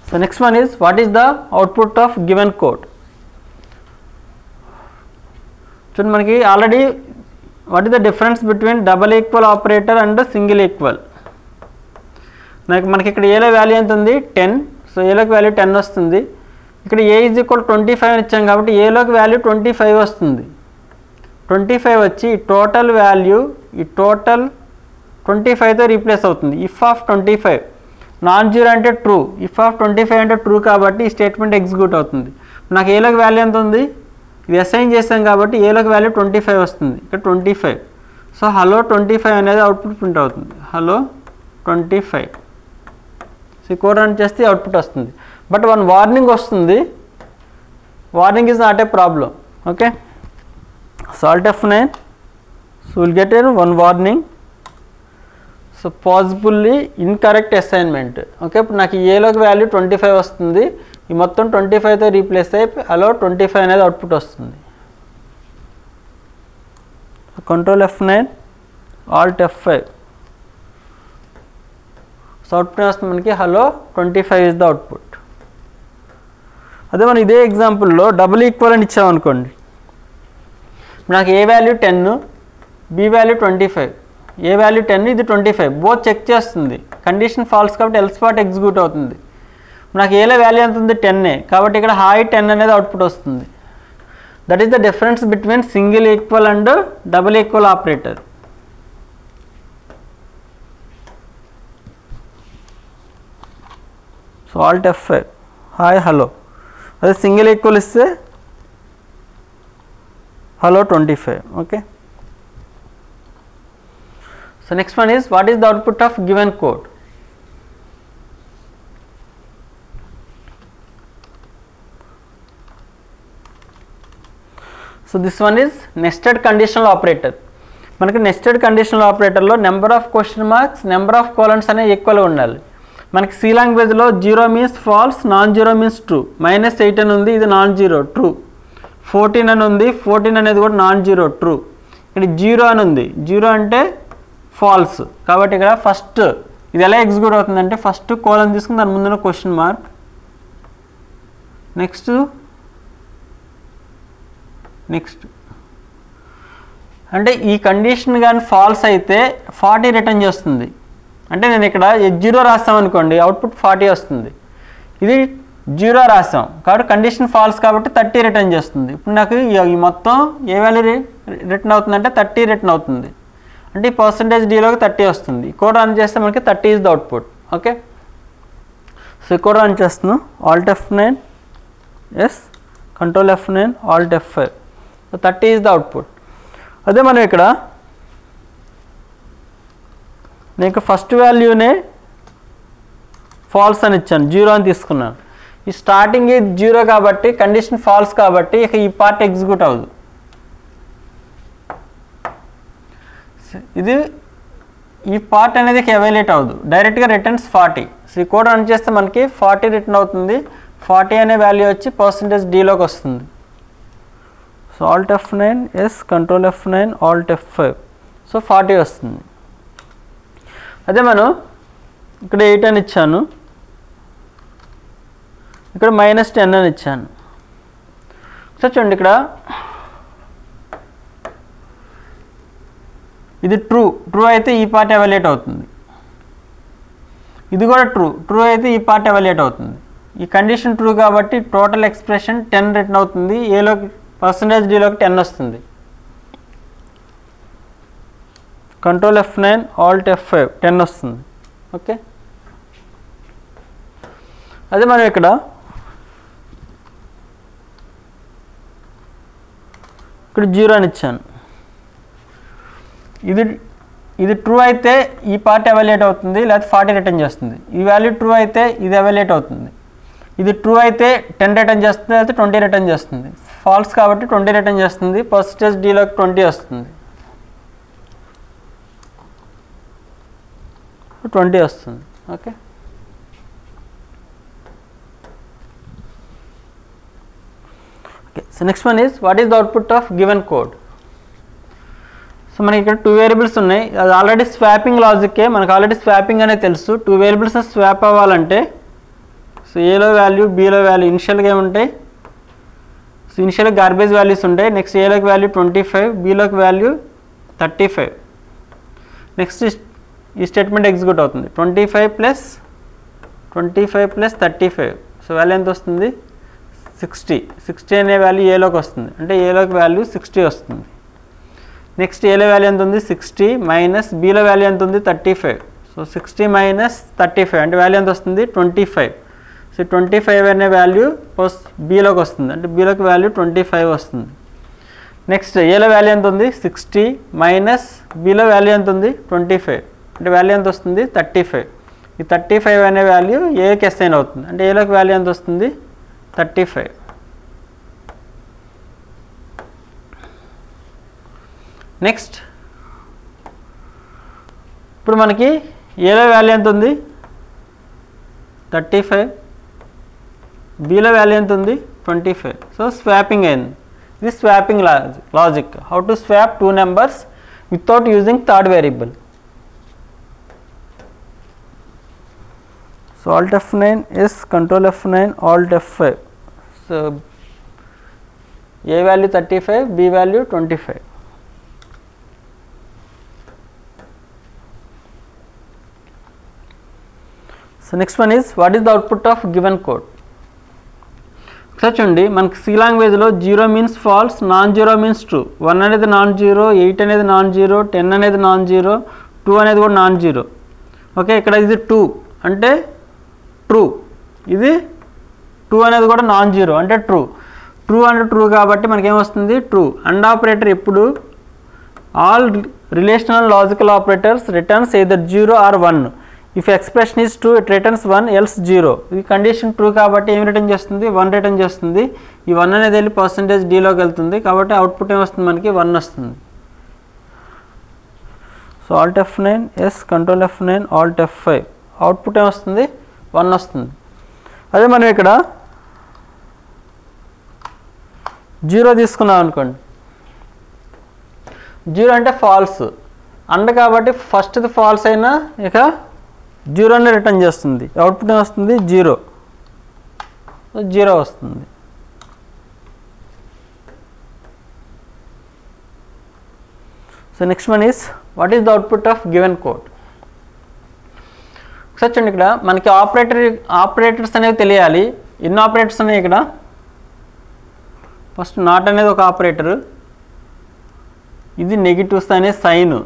So next one is what is the output of given code. చూడండి మనకి already what is the difference between double equal operator and single equal. మనకి ఇక్కడ ఏలో వాల్యూ ఎంత ఉంది 10. సో ఏలోకి వాల్యూ 10 వస్తుంది. ఇక్కడ ఏ ఈజ్ ఈక్వల్ 25 అని ఇచ్చాం కాబట్టి ఏలోకి వాల్యూ 25 వస్తుంది. 25 వచ్చి టోటల్ వాల్యూ ఈ టోటల్ 25తో రీప్లేస్ అవుతుంది. ఇఫ్ ఆఫ్ 25 నాన్ జీరో అంటే ట్రూ, ఇఫ్ ఆఫ్ 25 అంటే ట్రూ కాబట్టి ఈ స్టేట్మెంట్ ఎగ్జిక్యూట్ అవుతుంది. నాకు ఏలోకి వాల్యూ ఎంత ఉంది, ఇది అసైన్ చేసాం కాబట్టి ఏలోకి వాల్యూ 25 వస్తుంది. ఇక్కడ 25. సో హలో 25 అనేది అవుట్పుట్ ప్రింట్ అవుతుంది. హలో 25. సో ఈ కోడ్ రన్ చేస్తే అవుట్పుట్ వస్తుంది. బట్ వన్ వార్నింగ్ వస్తుంది. Warning is not a problem. Okay, so Alt F9. So will get one warning. So possibly incorrect assignment. Okay, ఇప్పుడు నాకు ఏలోకి value 25 వస్తుంది. ఈ మొత్తం 25తో రీప్లేస్ అయ్యి అలో 25 అనేది అవుట్పుట్ వస్తుంది. Control F9, Alt F5. So output వస్తుంది మనకి హలో 25 ఇస్ ద అవుట్పుట్. అదే మనం ఇదే ఎగ్జాంపుల్లో డబుల్ ఈక్వల్ అని ఇచ్చామనుకోండి. నాకు ఏ వాల్యూ 10, బి వాల్యూ 25. ఏ వాల్యూ 10, ఇది 25. బోత్ చెక్ చేస్తుంది. కండిషన్ ఫాల్స్ కాబట్టి ఎల్స్ పార్ట్ ఎగ్జిక్యూట్ అవుతుంది. నాకు ఏలో వాల్యూ ఎంత ఉంది 10 కాబట్టి ఇక్కడ హాయ్ 10 అనేది అవుట్పుట్ వస్తుంది. That is the difference between single equal and double equal operator. So Alt F5 hi hello. అదే సింగిల్ ఈక్వల్ ఇస్తే hello 25. Okay, so next one is what is the output of given code. So this one is nested conditional operator. మనకి nested conditional ఆపరేటర్లో number of question marks, number of columns అనేవి ఈక్వల్గా ఉండాలి. మనకి C లాంగ్వేజ్లో 0 means false, non zero means true. -8 అని ఉంది, ఇది నాన్ జీరో ట్రూ. 14 అని ఉంది, 14 అనేది కూడా నాన్ జీరో ట్రూ. ఇక్కడ 0 అని ఉంది, 0 అంటే ఫాల్స్. కాబట్టి ఇక్కడ ఫస్ట్ ఇది ఎలా ఎగ్జిక్యూట్ అవుతుందంటే ఫస్ట్ కోలన్ తీసుకుని దాని ముందున్న క్వశ్చన్ మార్క్, నెక్స్ట్ అంటే ఈ కండిషన్ కానీ ఫాల్స్ అయితే 40 రిటర్న్ చేస్తుంది. అంటే నేను ఇక్కడ 0 రాస్తామనుకోండి అవుట్పుట్ 40 వస్తుంది. ఇది 0 రాసాం కాబట్టి కండిషన్ ఫాల్స్ కాబట్టి 30 రిటర్న్ చేస్తుంది. ఇప్పుడు నాకు ఈ మొత్తం ఏ వాల్యూ రిటర్న్ అవుతుందంటే 30 రిటర్న్ అవుతుంది. అంటే ఈ పర్సంటేజ్ డీలోకి 30 వస్తుంది. కోడ్ రన్ చేస్తే మనకి 30 is the output. Okay, so ఈ కోడ్ రన్ చేస్తున్నాం. Alt F9, yes, control F9, Alt F5. So 30 is the output. అదే మనం ఇక్కడ నేను ఫస్ట్ వాల్యూనే ఫాల్స్ అని ఇచ్చాను, 0 అని తీసుకున్నాను. ఈ స్టార్టింగ్ 0 కాబట్టి కండిషన్ ఫాల్స్ కాబట్టి ఇక ఈ పార్ట్ ఎగ్జిక్యూట్ అవ్వదు. ఇది ఈ పార్ట్ అనేది ఎవాల్యుయేట్ అవ్వదు, డైరెక్ట్గా రిటర్న్స్ 40. సో ఈ కోడ్ రన్ చేస్తే మనకి 40 రిటర్న్ అవుతుంది. 40 అనే వాల్యూ వచ్చి పర్సంటేజ్ డీలోకి వస్తుంది. So Alt F9, yes, control F9, Alt F5. So 40 వస్తుంది. అదే మనం ఇక్కడ 8 అని ఇచ్చాను, ఇక్కడ -10 అని ఇచ్చాను. సో చూడండి ఇక్కడ ఇది ట్రూ అయితే ఈ పార్ట్ ఎవాల్యుయేట్ అవుతుంది. ఇది కూడా ట్రూ అయితే ఈ పార్ట్ ఎవాల్యుయేట్ అవుతుంది. ఈ కండిషన్ ట్రూ కాబట్టి టోటల్ ఎక్స్ప్రెషన్ 10 రిటర్న్ అవుతుంది. ఏలోకి పర్సంటేజ్ డీలోకి 10 వస్తుంది. కంట్రోల్ F9, Alt F5, 10 వస్తుంది. ఓకే, అదే మనం ఇక్కడ ఇక్కడ 0 అని ఇచ్చాను. ఇది ట్రూ అయితే ఈ పార్ట్ ఎవాల్యుయేట్ అవుతుంది, లేకపోతే 40 రిటర్న్ చేస్తుంది. ఈ వాల్యూ ట్రూ అయితే ఇది ఎవాల్యుయేట్ అవుతుంది. ఇది ట్రూ అయితే 10 రిటర్న్ చేస్తుంది, లేకపోతే 20 రిటర్న్ చేస్తుంది. ఫాల్స్ కాబట్టి 20 రిటర్న్ చేస్తుంది. పర్సంటేజ్ డీలోకి 20 వస్తుంది, 20 వస్తుంది. Okay, so next one is what is the output of given code. So మనకి ఇక్కడ 2 వేరియబుల్స్ ఉన్నాయి. అది ఆల్రెడీ స్వాపింగ్ లాజిక్కే, మనకు ఆల్రెడీ స్వాపింగ్ అనేది తెలుసు. 2 వేరియబుల్స్ స్వాప్ అవ్వాలంటే సో ఏలో వాల్యూ బీలో వాల్యూ ఇనిషియల్గా ఏముంటాయి, సో ఇనిషియల్గా గార్బేజ్ వాల్యూస్ ఉంటాయి. నెక్స్ట్ ఏలోకి వాల్యూ 25, బీలోకి వాల్యూ 35. నెక్స్ట్ ఈ స్టేట్మెంట్ ఎగ్జిక్యూట్ అవుతుంది. 25 ప్లస్ 35. సో వాల్యూ ఎంత వస్తుంది, 60. 60 అనే వాల్యూ ఏలోకి వస్తుంది, అంటే ఏలోకి వాల్యూ 60 వస్తుంది. నెక్స్ట్ ఏలో వాల్యూ ఎంత ఉంది, 60 మైనస్ బీలో వాల్యూ ఎంత ఉంది, 35. సో 60 మైనస్ 35 అంటే వాల్యూ ఎంత వస్తుంది, 25. సో 25 అనే వాల్యూ బీలోకి వస్తుంది, అంటే బీలోకి వాల్యూ 25 వస్తుంది. నెక్స్ట్ ఏలో వాల్యూ ఎంత ఉంది, 60 మైనస్ బీలో వాల్యూ ఎంత ఉంది, 25 అంటే వాల్యూ ఎంత వస్తుంది, 35. ఈ 35 అనే వాల్యూ ఏకి అసైన్ అవుతుంది, అంటే ఏలోకి వాల్యూ ఎంత వస్తుంది, 35. నెక్స్ట్ ఇప్పుడు మనకి ఏలో వాల్యూ ఎంత ఉంది, 35, బీలో వాల్యూ ఎంత ఉంది, 25. సో స్వాపింగ్ అయింది. ఇది swapping logic. How to swap two numbers without using third variable. So Alt F9 is Control F9 Alt F5. So A value 35, B value 25. So next one is what is the output of given code. ఒకసారి చూడండి, మనకి C లాంగ్వేజ్లో 0 means false, non zero means true, 1 అనేది non zero, 8 అనేది non zero, 10 అనేది non zero, 2 అనేది కూడా non zero. Okay, ఇక్కడ ఇది 2 అంటే ట్రూ, ఇది 2 అనేది కూడా నాన్ జీరో అంటే ట్రూ. ట్రూ అంటే ట్రూ కాబట్టి మనకేమొస్తుంది, ట్రూ. అండ్ ఆపరేటర్ ఎప్పుడు all relational logical operators returns either 0 or 1. If expression is true it returns 1 else 0. ఈ కండిషన్ ట్రూ కాబట్టి ఏం రిటర్న్ చేస్తుంది, 1 రిటర్న్ చేస్తుంది. ఈ 1 అనేది వెళ్ళి %dలోకి వెళ్తుంది కాబట్టి అవుట్పుట్ ఏమొస్తుంది, మనకి 1 వస్తుంది. So Alt F9 is Control F9 Alt F5 output ఏమొస్తుంది, 1 వస్తుంది. అదే మనం ఇక్కడ 0 తీసుకున్నాం అనుకోండి, 0 అంటే ఫాల్స్ అండ్ కాబట్టి ఫస్ట్ది ఫాల్స్ అయినా ఇక 0ని రిటర్న్ చేస్తుంది. అవుట్పుట్ వస్తుంది 0 వస్తుంది. So next one is what is the output of given code. ఒకసారి చూడండి, ఇక్కడ మనకి ఆపరేటర్స్ అనేవి తెలియాలి. ఎన్ని ఆపరేటర్స్ ఉన్నాయి ఇక్కడ, ఫస్ట్ నాట్ అనేది ఒక ఆపరేటరు, ఇది నెగిటివ్స్ అనే సైన్,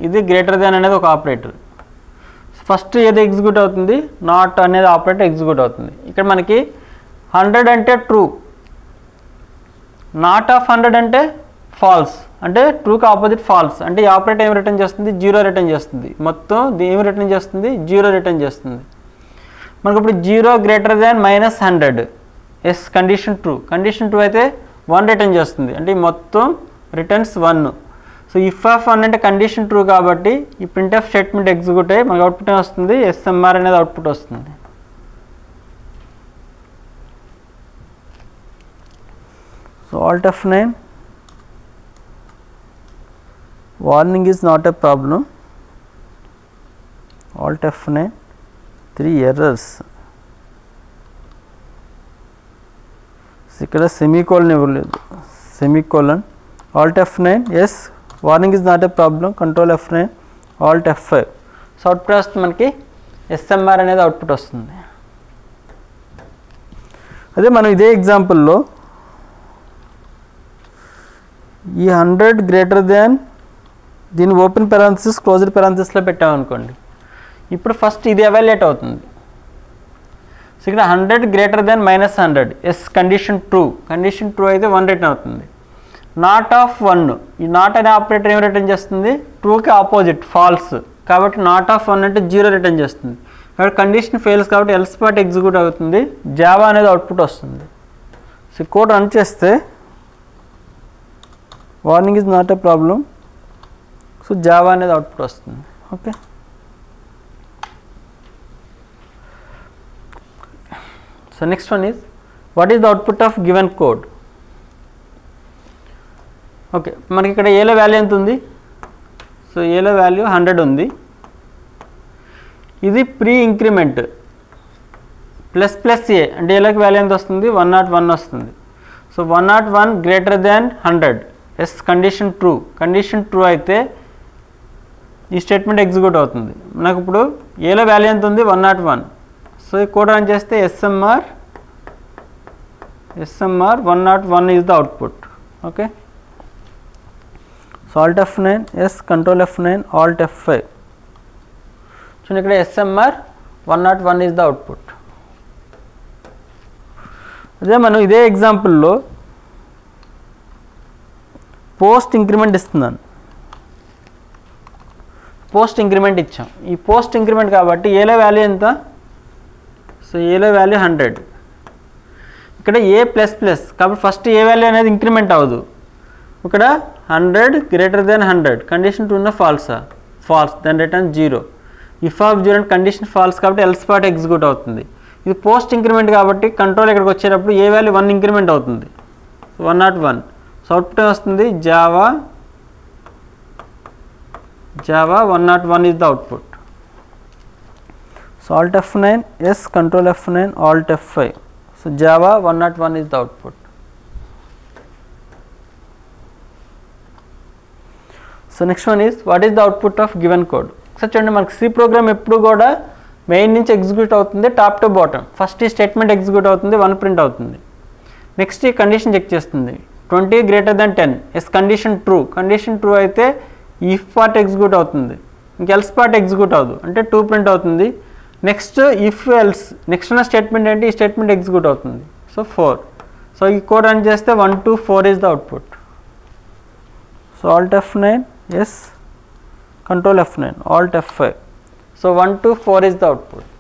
ఇది గ్రేటర్ దాన్ అనేది ఒక ఆపరేటర్. ఫస్ట్ ఏది ఎగ్జిక్యూట్ అవుతుంది, నాట్ అనేది ఆపరేటర్ ఎగ్జిక్యూట్ అవుతుంది. ఇక్కడ మనకి 100 అంటే ట్రూ, నాట్ ఆఫ్ 100 అంటే ఫాల్స్, అంటే ట్రూకి ఆపోజిట్ ఫాల్స్, అంటే ఈ ఆపరేటర్ ఏమి రిటర్న్ చేస్తుంది, 0 రిటర్న్ చేస్తుంది. మొత్తం ఏమి రిటర్న్ చేస్తుంది, 0 రిటర్న్ చేస్తుంది. మనకి ఇప్పుడు 0 greater than -100 yes condition true. Condition true అయితే 1 రిటర్న్ చేస్తుంది, అంటే ఈ మొత్తం రిటర్న్స్ 1. సో ఇఫ్ ఆఫ్ 1 అంటే కండిషన్ ట్రూ కాబట్టి ఈ ప్రింట్ఎఫ్ స్టేట్మెంట్ ఎగ్జిక్యూట్ అయ్యి మనకు అవుట్పుట్ వస్తుంది, SMR అనేది అవుట్పుట్ వస్తుంది. So Alt F9 warning is not a problem. Alt F9 3 errors. ఇక్కడ సెమీకోలన్ ఇవ్వలేదు, semicolon. Alt F9 yes warning is not a problem. Control F9 Alt F5. So output వస్తుంది మనకి SMR అనేది output వస్తుంది. అదే మనం ఇదే ఎగ్జాంపుల్లో ఈ 100 గ్రేటర్ దాన్ దీన్ని ఓపెన్ పెరాంథసిస్ క్లోజ్డ్ పెరాంథసిస్లో పెట్టామనుకోండి, ఇప్పుడు ఫస్ట్ ఇది ఎవాల్యుయేట్ అవుతుంది. సో ఇక్కడ 100 greater than -100 yes condition true. Condition true అయితే 1 రిటర్న్ అవుతుంది. నాట్ ఆఫ్ 1, ఈ నాట్ అనే ఆపరేటర్ ఏం రిటర్న్ చేస్తుంది, ట్రూకి ఆపోజిట్ ఫాల్స్ కాబట్టి నాట్ ఆఫ్ 1 అంటే 0 రిటర్న్ చేస్తుంది. కాబట్టి కండిషన్ ఫెయిల్స్ కాబట్టి ఎల్స్ పార్ట్ ఎగ్జిక్యూట్ అవుతుంది, జావా అనేది అవుట్పుట్ వస్తుంది. సో కోడ్ రన్ చేస్తే warning is not a problem. So Java అనేది అవుట్పుట్ వస్తుంది. Okay, so next one is what is the output of given code. Okay, మనకి ఇక్కడ ఏలో వాల్యూ ఎంత ఉంది, సో ఏలో వాల్యూ 100 ఉంది. ఇది pre increment plus plus A అంటే ఏలోకి వాల్యూ ఎంత వస్తుంది 101 వస్తుంది. So 101 greater than 100 yes condition true అయితే ఈ స్టేట్మెంట్ ఎగ్జిక్యూట్ అవుతుంది. నాకు ఇప్పుడు ఏలో వాల్యూ ఎంత ఉంది 101. సో ఈ కోడ్ రన్ చేస్తే ఎస్ఎంఆర్ 101 is the output. Okay, so alt F9 yes control F9 alt F5. చూడండి ఇక్కడ ఎస్ఎంఆర్ 101 ఈజ్ ద అవుట్పుట్. అదే మనం ఇదే ఎగ్జాంపుల్లో పోస్ట్ ఇంక్రిమెంట్ ఇస్తున్నాను. పోస్ట్ ఇంక్రిమెంట్ ఇచ్చాం. ఈ పోస్ట్ ఇంక్రిమెంట్ కాబట్టి ఏలో వాల్యూ ఎంత? సో ఏలో వాల్యూ 100. ఇక్కడ ఏ ప్లస్ ప్లస్ కాబట్టి ఫస్ట్ ఏ వాల్యూ అనేది ఇంక్రిమెంట్ అవ్వదు. ఇక్కడ 100 గ్రేటర్ దెన్ 100 కండిషన్ ట్రూ ఉన్న ఫాల్సా? False, then return 0. If of 0 అంటే కండిషన్ ఫాల్స్ కాబట్టి ఎల్స్ పార్ట్ ఎగ్జిక్యూట్ అవుతుంది. ఇది పోస్ట్ ఇంక్రిమెంట్ కాబట్టి కంట్రోల్ ఇక్కడికి వచ్చేటప్పుడు ఏ వాల్యూ 1 ఇంక్రిమెంట్ అవుతుంది. 101. సో అవుట్పుట్ వస్తుంది Java 101 is the output. So alt F9 yes control F9 alt F5. So Java 101 is the output. So next one is what is the output of given code. So చూడండి మనకి C programme ఎప్పుడు కూడా main నుంచి execute అవుతుంది top to bottom. First ఈ statement execute అవుతుంది, 1 print అవుతుంది. Next ఈ కండిషన్ చెక్ చేస్తుంది 20 greater than 10 yes condition true అయితే ఇఫ్ పార్ట్ ఎగ్జిక్యూట్ అవుతుంది, ఇంక ఎల్స్ పార్ట్ ఎగ్జిక్యూట్ అవ్వదు అంటే 2 ప్రింట్ అవుతుంది. నెక్స్ట్ ఇఫ్ ఎల్స్ నెక్స్ట్ ఉన్న స్టేట్మెంట్ ఏంటి? ఈ స్టేట్మెంట్ ఎగ్జిక్యూట్ అవుతుంది. సో 4. సో ఈ కోడ్ రన్ చేస్తే 1 2 4 is the output. So alt F9 yes control F9 alt F5. So 1 2 4 is the output.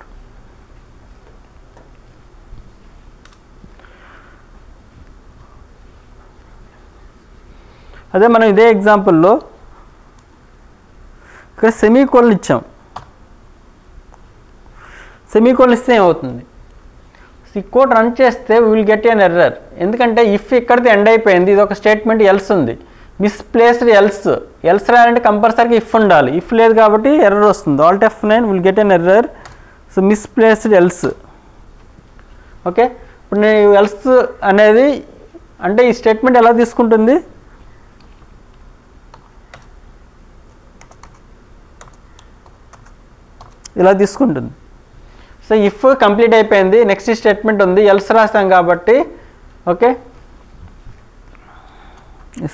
అదే మనం ఇదే ఎగ్జాంపుల్లో ఇక్కడ సెమీకోలన్ ఇచ్చాం. సెమీకోలన్ ఇస్తే ఏమవుతుంది? ఈ కోడ్ రన్ చేస్తే we will get an error. ఎందుకంటే ఇఫ్ ఇక్కడితో ఎండ్ అయిపోయింది, ఇది ఒక స్టేట్మెంట్ ఎల్స్ ఉంది, మిస్ప్లేస్డ్ ఎల్స్ రాయాలంటే కంపల్సరీగా ఇఫ్ ఉండాలి. ఇఫ్ లేదు కాబట్టి ఎర్రర్ వస్తుంది. Alt F9 will get an error. So misplaced else. Okay, ఇప్పుడు నేను ఎల్స్ అనేది అంటే ఈ స్టేట్మెంట్ ఎలా తీసుకుంటుంది? ఇలా తీసుకుంటుంది. సో ఇఫ్ కంప్లీట్ అయిపోయింది, నెక్స్ట్ స్టేట్మెంట్ ఉంది, ఎల్స్ రాస్తాం కాబట్టి ఓకే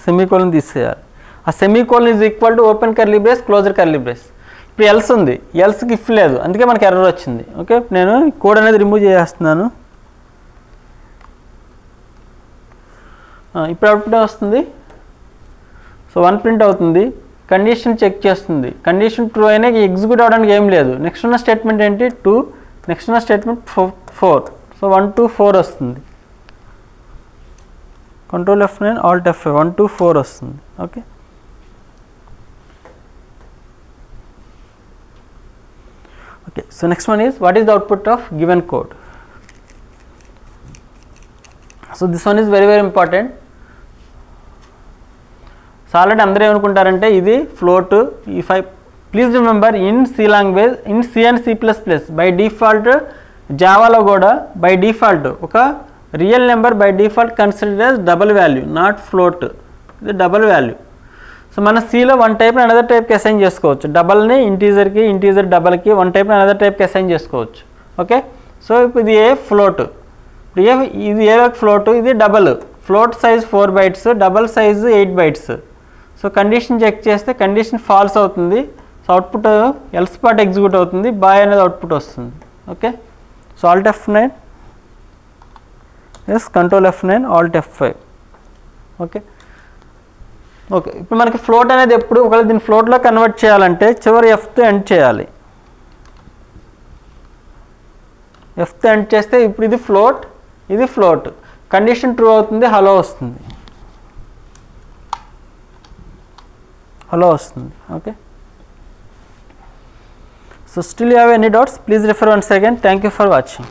సెమీకోలన్ తీసేయాలి. ఆ semicolon is equal to open curly brace closer curly brace. ఇప్పుడు ఎల్స్ ఉంది, ఎల్స్కి ఇఫ్ లేదు, అందుకే మనకి ఎర్రర్ వచ్చింది. ఓకే, నేను కోడ్ అనేది రిమూవ్ చేస్తున్నాను. ఇప్పుడు అవుట్పుట్ వస్తుంది. సో 1 ప్రింట్ అవుతుంది. కండిషన్ చెక్ చేస్తుంది, కండిషన్ ట్రూ అయినా ఎగ్జిక్యూట్ అవ్వడానికి ఏం లేదు. నెక్స్ట్ ఉన్న స్టేట్మెంట్ ఏంటి? 2. నెక్స్ట్ ఉన్న స్టేట్మెంట్ 4. సో 1 2 4 వస్తుంది. కంట్రోల్ F9 ఆల్ట్ F5 1 2 4 వస్తుంది. Okay, okay. So next one is what is the output of given code. So this one is very very important. So already అందరూ ఏమనుకుంటారంటే ఇది float. If I please remember in C language, in C and C++, by default జావాలో కూడా by default ఒక real number by default considered as double value, not float. ఇది double value. So మన సిలో 1 టైప్ని అనదర్ టైప్కి అసైన్ చేసుకోవచ్చు. డబల్ని ఇంటీజర్కి, ఇంటీజర్ డబల్కి 1 టైప్ని అనదర్ టైప్కి అసైన్ చేసుకోవచ్చు. ఓకే, సో ఇప్పుడు ఇది ఏ ఫ్లోట్, ఇది ఏ ఫ్లోట్, ఇది double. Float size 4 bytes, double size 8 bytes. So condition check చేస్తే కండిషన్ ఫాల్స్ అవుతుంది. So output else part execute అవుతుంది, బాయ్ అనేది అవుట్పుట్ వస్తుంది. Okay, so alt F9 yes control F9 alt F5. Okay, okay. ఇప్పుడు మనకి float అనేది ఎప్పుడు ఒకవేళ దీన్ని ఫ్లోట్లో కన్వర్ట్ చేయాలంటే చివరి ఎఫ్తో ఎండ్ చేయాలి. ఎఫ్తో ఎండ్ చేస్తే ఇప్పుడు ఇది ఫ్లోట్, కండిషన్ ట్రూ అవుతుంది, హలో వస్తుంది. Okay, so still you have any doubts? Please refer once again. Thank you for watching.